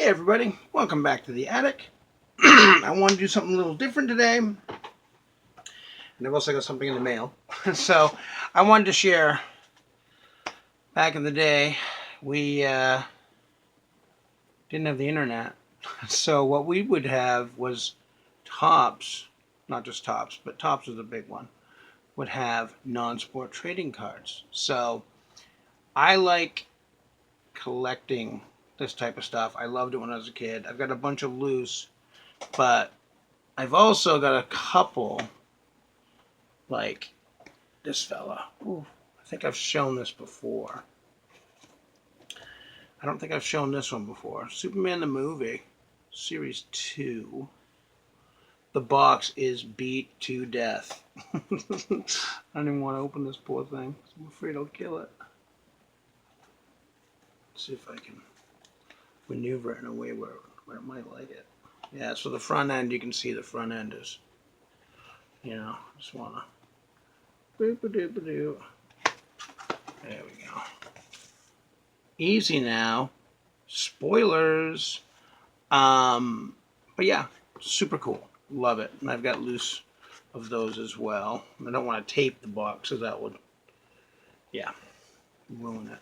everybody, welcome back to the attic. I want to do something a little different today, and I've also got something in the mail. So I wanted to share. Back in the day, we didn't have the internet, so what we would have was Topps, not just Topps, but Topps was a big one, would have non-sport trading cards. So I like collecting this type of stuff. I loved it when I was a kid. I've got a bunch of loose, but I've also got a couple, like this fella. Ooh, I think I've shown this before. I don't think I've shown this one before. Superman the movie, Series 2. The box is beat to death. I don't even want to open this poor thing. I'm afraid I'll kill it. Let's see if I can maneuver it in a way where it might like it. Yeah, so the front end, you can see the front end is, just want to boop-a-doop-a-doo. There we go. Easy now. Spoilers. But yeah, super cool. Love it. And I've got loose of those as well. I don't want to tape the box, so that would, ruin it.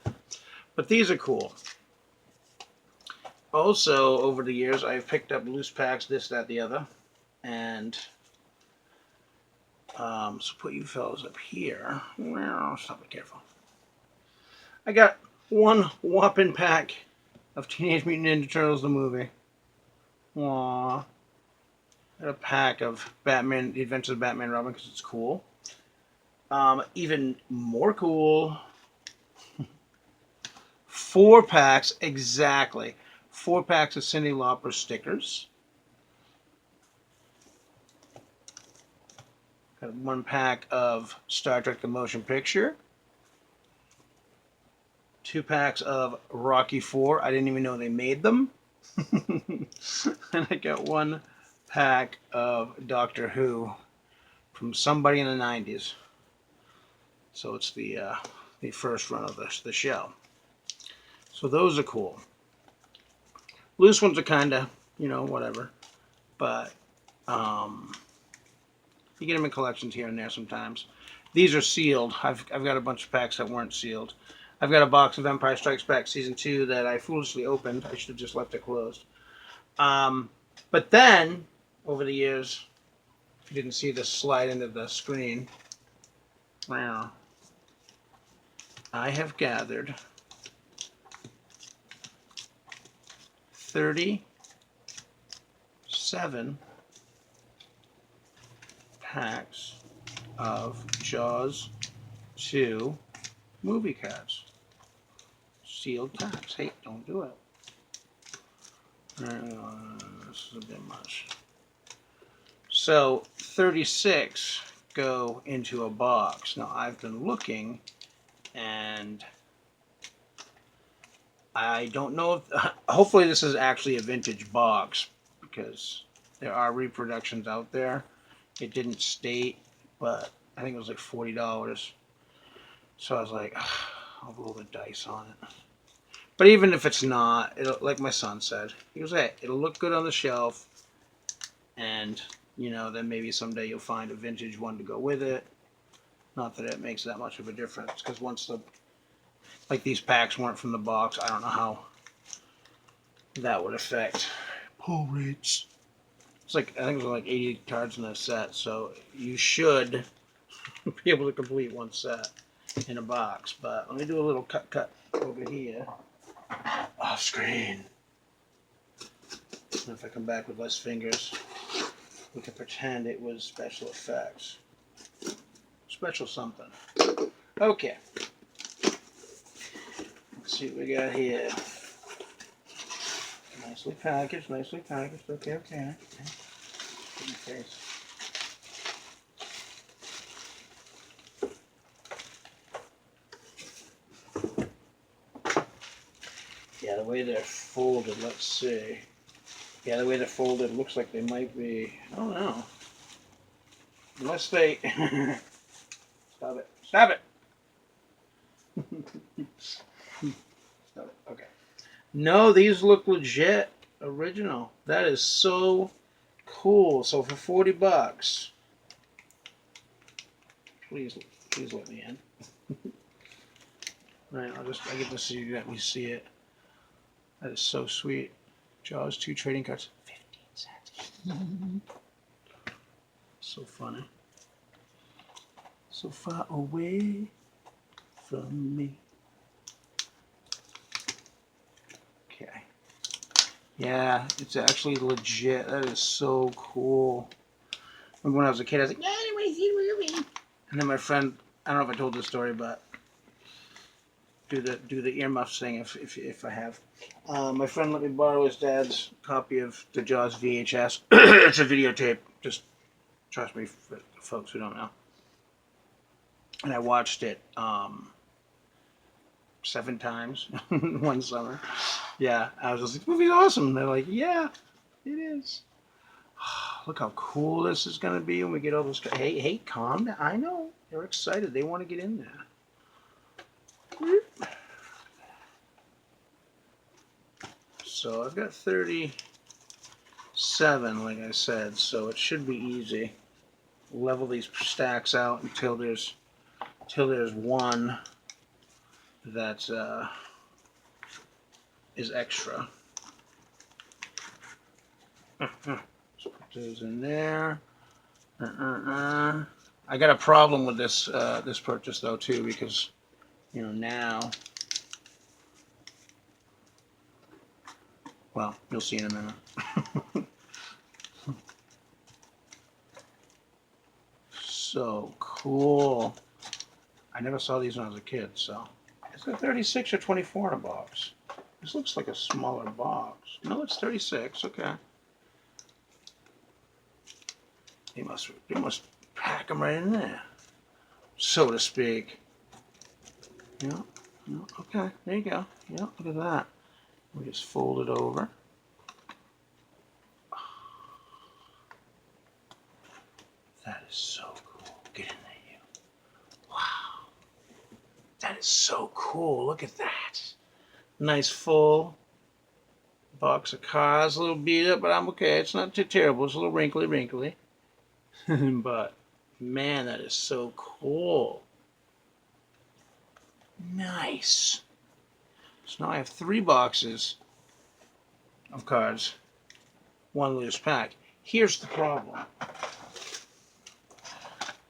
But these are cool. Also, over the years, I've picked up loose packs, this, that, the other. And so put you fellas up here. Stop it, careful. I got one whopping pack of Teenage Mutant Ninja Turtles, the movie. Aww. Got a pack of Batman, The Adventures of Batman and Robin, because it's cool. Even more cool. 4 packs, exactly. 4 packs of Cyndi Lauper stickers. Got 1 pack of Star Trek The Motion Picture. 2 packs of Rocky IV. I didn't even know they made them. And I got 1 pack of Doctor Who from somebody in the 90s. So it's the first run of the show. So those are cool. Loose ones are kind of, whatever. But you get them in collections here and there sometimes. These are sealed. I've got a bunch of packs that weren't sealed. I've got a box of Empire Strikes Back Season 2 that I foolishly opened. I should have just left it closed. But then, over the years, if you didn't see this slide into the screen, I have gathered 37 packs of Jaws 2 movie cards. Sealed packs. Hey, don't do it. This is a bit much. So 36 go into a box. Now I've been looking, and I don't know if, hopefully this is actually a vintage box, because there are reproductions out there. It didn't state, but I think it was like $40. So I was like, I'll roll the dice on it. But even if it's not, it'll, like my son said, he goes, hey, it'll look good on the shelf, and, then maybe someday you'll find a vintage one to go with it. Not that it makes that much of a difference, because once these packs weren't from the box, I don't know how that would affect pull rates. It's like, I think it was like 80 cards in a set, so you should be able to complete one set in a box. But let me do a little cut over here. Off screen. And if I come back with less fingers, we can pretend it was special effects. Special something. Okay. Let's see what we got here. Nicely packaged, nicely packaged. Okay. Put in the face. Yeah, the way they're folded, let's see. Yeah, the way they're folded looks like they might be, I don't know. Unless they, Stop it. Stop it! Stop it. Okay. No, these look legit. Original. That is so cool. So for $40, please, please let me in. All right, I get to see you. Let me see it. That is so sweet. Jaws 2 trading cards. 15 cents. So funny. So far away from me. Okay. Yeah, it's actually legit. That is so cool. Remember when I was a kid, I was like, yeah, I want to see the movie. And then my friend, I don't know if I told this story, but do the earmuffs thing if I have. My friend let me borrow his dad's copy of the Jaws VHS. It's a videotape. Just trust me, for folks who don't know. And I watched it 7 times one summer. Yeah, I was just like, this movie's awesome. And they're like, yeah, it is. Look how cool this is gonna be when we get all those. Hey, calm down. I know they're excited. They want to get in there. So I've got 37, like I said. So it should be easy. Level these stacks out until there's one that is extra. So put those in there. I got a problem with this this purchase though too, because now, well, you'll see in a minute. So cool. I never saw these when I was a kid. So is it 36 or 24 in a box? This looks like a smaller box. No, it's 36. Okay. They must pack them right in there, so to speak. Yeah. Okay. There you go. Yeah. Look at that. We just fold it over. That is so cool. Get in there, you. Wow. That is so cool. Look at that. Nice full box of cards. A little beat up, but I'm okay. It's not too terrible. It's a little wrinkly. But man, that is so cool. Nice. So now I have 3 boxes of cards, 1 loose pack. Here's the problem.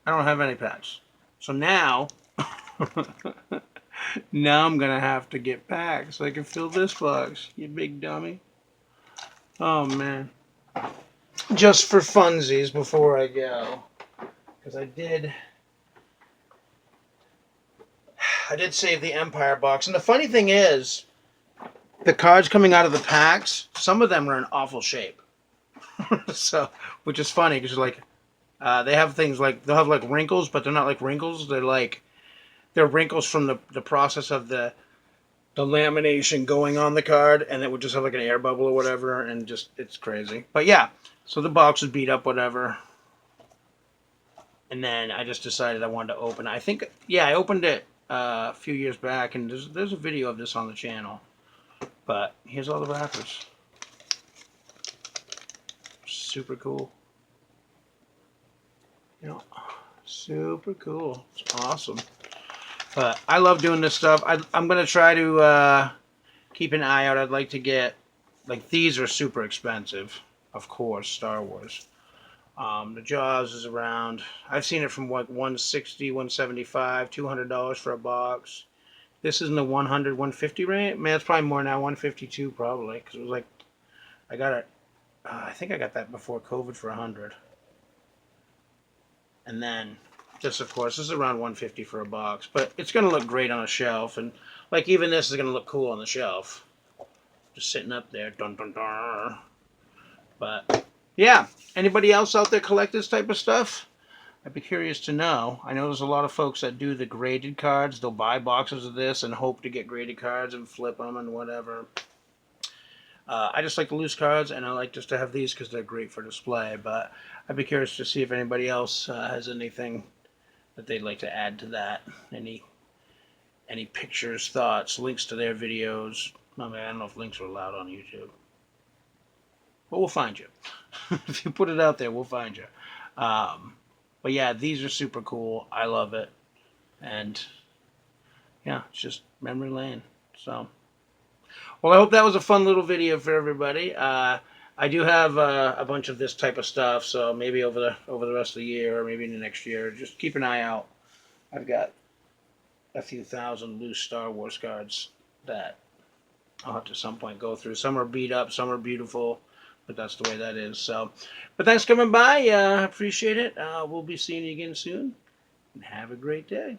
I don't have any packs. So now, now I'm going to have to get packs so I can fill this box, you big dummy. Oh, man. Just for funsies before I go. Because I did save the Empire box. And the funny thing is, the cards coming out of the packs, some of them are in awful shape. So, which is funny because like, they have things like, they'll have like wrinkles, but they're not like wrinkles. They're wrinkles from the process of the lamination going on the card, and it would just have like an air bubble or whatever, and just, it's crazy. But yeah, so the box was beat up, whatever. And then I just decided I wanted to open it. I think, yeah, I opened it a few years back, and there's a video of this on the channel. But here's all the wrappers. Super cool. Super cool. It's awesome. But I love doing this stuff. I'm going to try to keep an eye out. I'd like to get, like, these are super expensive, of course, Star Wars. The Jaws is around, I've seen it from what, $160, $175, $200 for a box. This is in the $100, $150 range. Man, it's probably more now, $152 probably, because it was like, I got it, I think I got that before COVID for $100. And then this, of course, is around $150 for a box, but it's going to look great on a shelf, and like even this is going to look cool on the shelf, just sitting up there. Dun dun dun. But yeah, anybody else out there collect this type of stuff? I'd be curious to know. I know there's a lot of folks that do the graded cards. They'll buy boxes of this and hope to get graded cards and flip them and whatever. I just like the loose cards, and I like just to have these because they're great for display. But I'd be curious to see if anybody else has anything that they'd like to add to that. Any pictures, thoughts, links to their videos. I mean, I don't know if links are allowed on YouTube. but we'll find you. If you put it out there, we'll find you. But yeah, these are super cool. I love it. And yeah, it's just memory lane. So, well, I hope that was a fun little video for everybody. I do have a bunch of this type of stuff, so maybe over the rest of the year or maybe in the next year, just keep an eye out. I've got a few thousand loose Star Wars cards that I'll have to some point go through. Some are beat up, some are beautiful, but that's the way that is. So, but thanks for coming by. Appreciate it. We'll be seeing you again soon, and have a great day.